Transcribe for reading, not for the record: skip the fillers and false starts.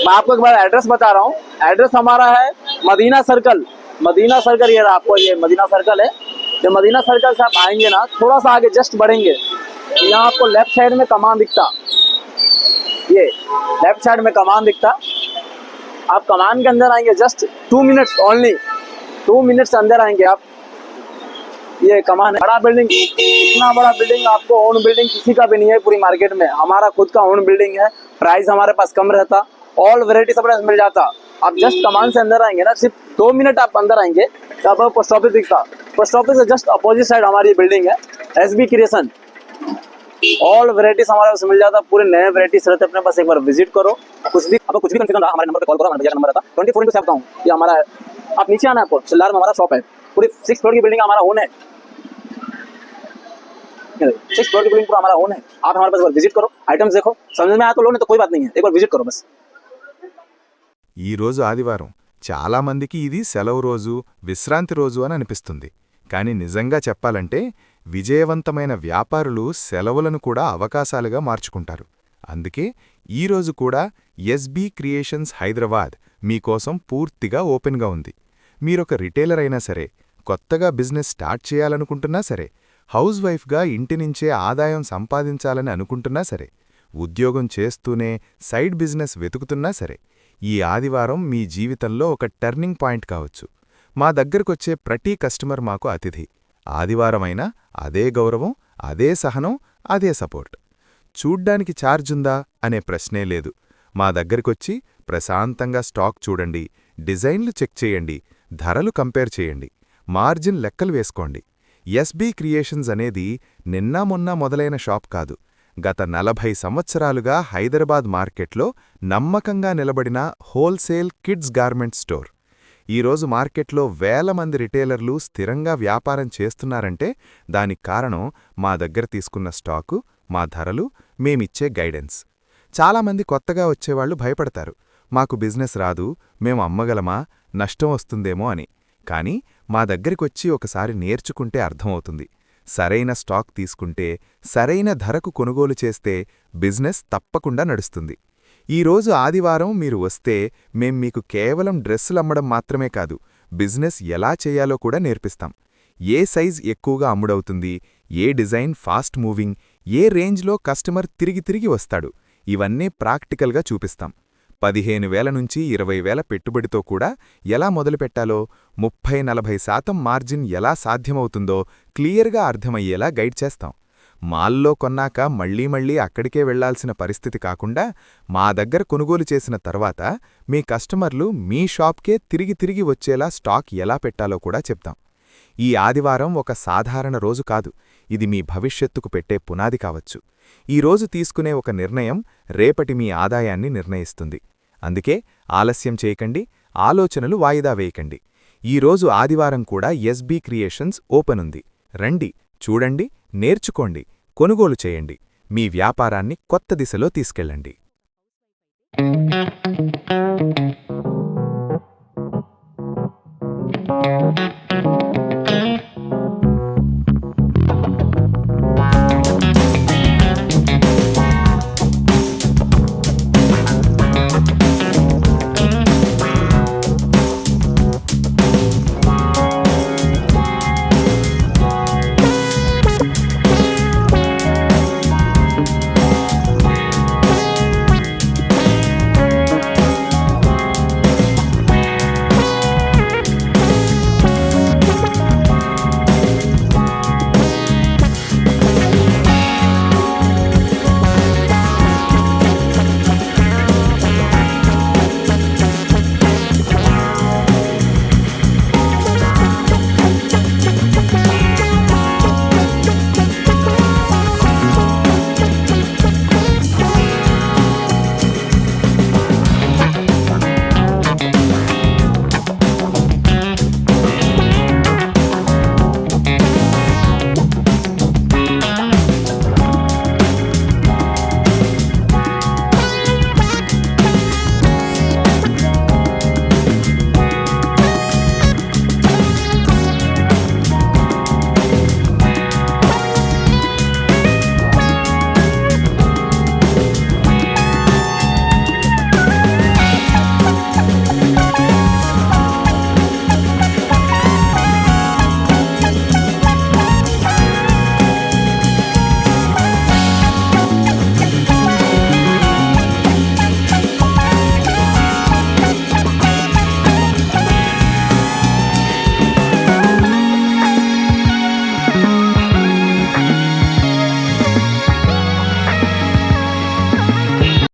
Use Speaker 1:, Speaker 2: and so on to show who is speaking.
Speaker 1: मैं आपको एक बार एड्रेस बता रहा हूँ। एड्रेस हमारा है मदीना सर्कल। मदीना सर्कल ये रहा, आपको ये मदीना सर्कल है। ये मदीना सर्कल से आप आएंगे ना, थोड़ा सा आगे जस्ट बढ़ेंगे, यहाँ आपको लेफ्ट साइड में कमान दिखता, ये लेफ्ट साइड में कमान दिखता। आप कमान के अंदर आएंगे जस्ट 2 मिनट्स ओनली, 2 मिनट्स अंदर आएंगे आप। ये कमान है, बड़ा बिल्डिंग, इतना बड़ा बिल्डिंग आपको ओन बिल्डिंग किसी का भी नहीं है पूरी मार्केट में। हमारा खुद का ओन बिल्डिंग है। प्राइस हमारे पास कम रहता, ऑल वेराइटी सब मिल जाता। आप जस्ट कमान से अंदर आएंगे ना, सिर्फ 2 मिनट आप अंदर आएंगे तो आपको पोस्ट ऑफिस दिखता। पोस्ट ऑफिस से जस्ट अपोजिट साइड हमारी बिल्डिंग है, SB क्रिएशन। ऑल वेराइटीज हमारे पास मिल जाता, पूरे नए वेराइटीज रहते अपने पास। एक बार विजिट करो। कुछ भी आपको कुछ भी कंफ्यूजन रहा, हमारे नंबर पे कॉल करो। हमारा भैया नंबर रहता 24 से आता हूँ, ये हमारा है। आप नीचे आना है, आपको चिल्लार में हमारा शॉप है। पूरी 6 फ्लोर की बिल्डिंग हमारा ओन है, 6 फ्लोर की बिल्डिंग पूरा हमारा ओन है। आप हमारे पास विजिट करो, आइटम्स देखो, समझ में आया तो लो, नहीं तो कोई बात नहीं है, एक बार विजिट करो बस।
Speaker 2: ఈ రోజు ఆదివారం చాలా మందికి ఇది సెలవు రోజు, విశ్రాంతి రోజు అని అనిపిస్తుంది. కానీ నిజంగా చెప్పాలంటే విజయవంతమైన వ్యాపారులు సెలవులను కూడా అవకాశాలుగా మార్చుకుంటారు. అందుకే ఈరోజు కూడా ఎస్బీ క్రియేషన్స్ హైదరాబాద్ మీకోసం పూర్తిగా ఓపెన్గా ఉంది. మీరొక రిటైలర్ అయినా సరే, కొత్తగా బిజినెస్ స్టార్ట్ చేయాలనుకుంటున్నా సరే, హౌస్ వైఫ్గా ఇంటినుంచే ఆదాయం సంపాదించాలని అనుకుంటున్నా సరే, ఉద్యోగం చేస్తూనే సైడ్ బిజినెస్ వెతుకుతున్నా సరే, ఈ ఆదివారం మీ జీవితంలో ఒక టర్నింగ్ పాయింట్ కావచ్చు. మా దగ్గరకొచ్చే ప్రతి కస్టమర్ మాకు అతిథి. ఆదివారమైనా అదే గౌరవం, అదే సహనం, అదే సపోర్ట్. చూడ్డానికి ఛార్జుందా అనే ప్రశ్నే లేదు. మా దగ్గరకొచ్చి ప్రశాంతంగా స్టాక్ చూడండి, డిజైన్లు చెక్ చేయండి, ధరలు కంపేర్ చేయండి, మార్జిన్ లెక్కలు వేసుకోండి. ఎస్బీ క్రియేషన్స్ అనేది నిన్న మొన్న మొదలైన షాప్ కాదు. గత 40 సంవత్సరాలుగా హైదరాబాద్ మార్కెట్లో నమ్మకంగా నిలబడిన హోల్సేల్ కిడ్స్ గార్మెంట్ స్టోర్. ఈరోజు మార్కెట్లో వేల మంది రిటైలర్లు స్థిరంగా వ్యాపారం చేస్తున్నారంటే దానికి కారణం మా దగ్గర తీసుకున్న స్టాకు, మా ధరలు, మేమిచ్చే గైడెన్స్. చాలామంది కొత్తగా వచ్చేవాళ్లు భయపడతారు, మాకు బిజినెస్ రాదు, మేము అమ్మగలమా, నష్టం వస్తుందేమో అని. కానీ మా దగ్గరికొచ్చి ఒకసారి నేర్చుకుంటే అర్థమవుతుంది. సరైన స్టాక్ తీసుకుంటే, సరైన ధరకు కొనుగోలు చేస్తే బిజినెస్ తప్పకుండా నడుస్తుంది. ఈరోజు ఆదివారం మీరు వస్తే మేం మీకు కేవలం డ్రెస్సులమ్మడం మాత్రమే కాదు, బిజినెస్ ఎలా చేయాలో కూడా నేర్పిస్తాం. ఏ సైజ్ ఎక్కువగా అమ్ముడవుతుంది, ఏ డిజైన్ ఫాస్ట్ మూవింగ్, ఏ రేంజ్లో కస్టమర్ తిరిగి తిరిగి వస్తాడు, ఇవన్నీ ప్రాక్టికల్గా చూపిస్తాం. 15,000 నుంచి 20,000 పెట్టుబడితో కూడా ఎలా మొదలుపెట్టాలో, 30-40% మార్జిన్ ఎలా సాధ్యమవుతుందో క్లియర్గా అర్థమయ్యేలా గైడ్ చేస్తాం. మాల్లో కొన్నాక మళ్లీ మళ్లీ అక్కడికే వెళ్లాల్సిన పరిస్థితి కాకుండా, మా దగ్గర కొనుగోలు చేసిన తర్వాత మీ కస్టమర్లు మీ షాప్కే తిరిగి తిరిగి వచ్చేలా స్టాక్ ఎలా పెట్టాలో కూడా చెప్తాం. ఈ ఆదివారం ఒక సాధారణ రోజు కాదు, ఇది మీ భవిష్యత్తుకు పెట్టే పునాది కావచ్చు. ఈరోజు తీసుకునే ఒక నిర్ణయం రేపటి మీ ఆదాయాన్ని నిర్ణయిస్తుంది. అందుకే ఆలస్యం చేయకండి, ఆలోచనలు వాయిదా వేయకండి. ఈరోజు ఆదివారం కూడా ఎస్బీ క్రియేషన్స్ ఓపెన్ ఉంది. రండి, చూడండి, నేర్చుకోండి, కొనుగోలు చేయండి, మీ వ్యాపారాన్ని కొత్త దిశలో తీసుకెళ్ళండి.